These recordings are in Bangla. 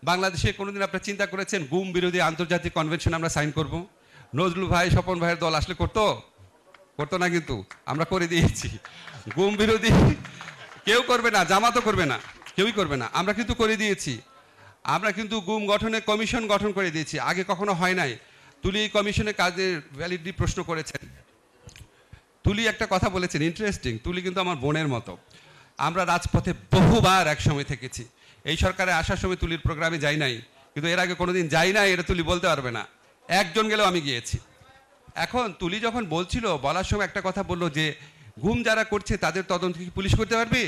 বাংলাদেশে কোনোদিন আপনারা চিন্তা করেছেন গুম বিরোধী আন্তর্জাতিক কনভেনশন আমরা সাইন করব? নজরুল ভাই, স্বপন ভাইয়ের দল আসলে করতো না, কিন্তু আমরা করে দিয়েছি। গুম বিরোধী কেউ করবে না, জামাতও করবে না, কেউই করবে না, আমরা কিন্তু করে দিয়েছি। আমরা কিন্তু গুম গঠনে কমিশন গঠন করে দিয়েছি, আগে কখনো হয় নাই। তুলি এই কমিশনের কাজের ভ্যালিডিটি প্রশ্ন করেছেন। তুলি একটা কথা বলেছেন ইন্টারেস্টিং, তুলি কিন্তু আমার বোনের মতো। আমরা রাজপথে বহুবার একসময় থেকেছি। এই সরকারে আসার সময় তুলির প্রোগ্রামে যাই নাই, কিন্তু এর আগে কোনোদিন যাই নাই এটা তুলি বলতে পারবে না। একজন গেলেও আমি গিয়েছি। এখন তুলি যখন বলার সময় একটা কথা বললো যে গুম যারা করছে তাদের তদন্ত কি পুলিশ করতে পারবে?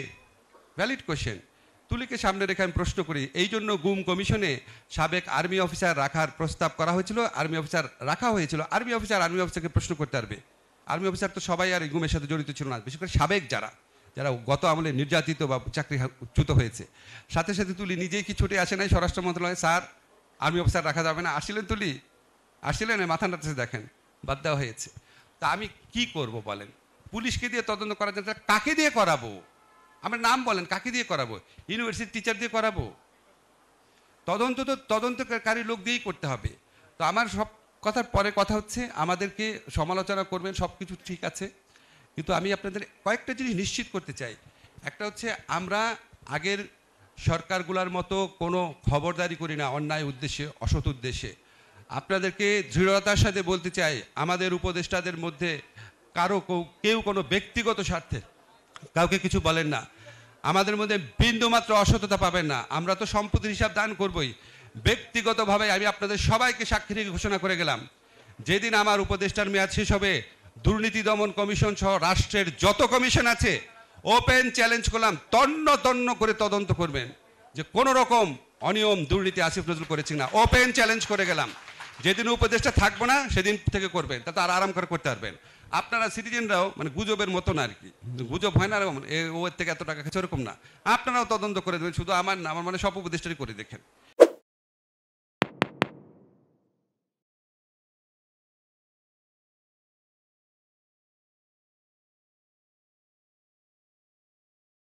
Valid question. তুলিকে সামনে রেখে আমি প্রশ্ন করি, এই জন্য গুম কমিশনে সাবেক আর্মি অফিসার রাখার প্রস্তাব করা হয়েছিল, আর্মি অফিসার রাখা হয়েছিল। আর্মি অফিসারকে প্রশ্ন করতে পারবে? আর্মি অফিসার তো সবাই আর এই গুমের সাথে জড়িত ছিল না, বিশেষ করে সাবেক যারা গত আমলে নির্যাতিত বা চাকরিচ্যুত হয়েছে। সাথে সাথে তুলি নিজেই কি ছুটে আসে নাই স্বরাষ্ট্র মন্ত্রণালয়ে, স্যার আর্মি অফিসার রাখা যাবে না? আসছিলেন তুলি? আসছিলেন? মাথা নাড়তেছে, দেখেন বাদ দেওয়া হয়েছে। তা আমি কি করব বলেন? পুলিশকে দিয়ে তদন্ত করা যায়, কাকে দিয়ে করাবো? আমার নাম বলেন, কাকে দিয়ে করাবো? ইউনিভার্সিটি টিচার দিয়ে করাবো? তদন্ত তো তদন্তকারী লোক দিয়েই করতে হবে। তো আমার সব কথার পরে কথা হচ্ছে, আমাদেরকে সমালোচনা করবেন, সব কিছু ঠিক আছে, কিন্তু আমি আপনাদের কয়েকটা জিনিস নিশ্চিত করতে চাই। একটা হচ্ছে, আমরা আগের সরকারগুলোর মতো কোনো খবরদারি করি না অন্যায় উদ্দেশ্যে, অসৎ উদ্দেশ্যে। আপনাদেরকে দৃঢ়তার সাথে বলতে চাই, আমাদের উপদেষ্টাদের মধ্যে কেউ কোনো ব্যক্তিগত স্বার্থে কাউকে কিছু বলেন না। আমাদের মধ্যে বিন্দুমাত্র অসততা পাবেন না। আমরা তো সম্পত্তির হিসাব দান করবই। ব্যক্তিগতভাবে আমি আপনাদের সবাইকে সাক্ষী রেখে ঘোষণা করে গেলাম, যেদিন আমার উপদেষ্টার মেয়াদ শেষ হবে, দুর্নীতি দমন কমিশন সহ রাষ্ট্রের যত কমিশন আছে ওপেন চ্যালেঞ্জ করলাম, তন্ন তন্ন করে তদন্ত করবেন যে কোনো রকম অনিয়ম দুর্নীতি আসিফ নজরুল করেছি না। ওপেন চ্যালেঞ্জ করে গেলাম। যেদিন উপদেষ্টা থাকবো না সেদিন থেকে করবেন, তাতে আর আরাম করে করতে পারবেন। আপনারা সিটিজেনরাও গুজবের মতন আর কি, গুজব হয় না ওর থেকে এত টাকা খেয়েছে ওরকম না, আপনারাও তদন্ত করে দেবেন। শুধু আমার না, আমার সব উপদেষ্টারই করে দেখেন।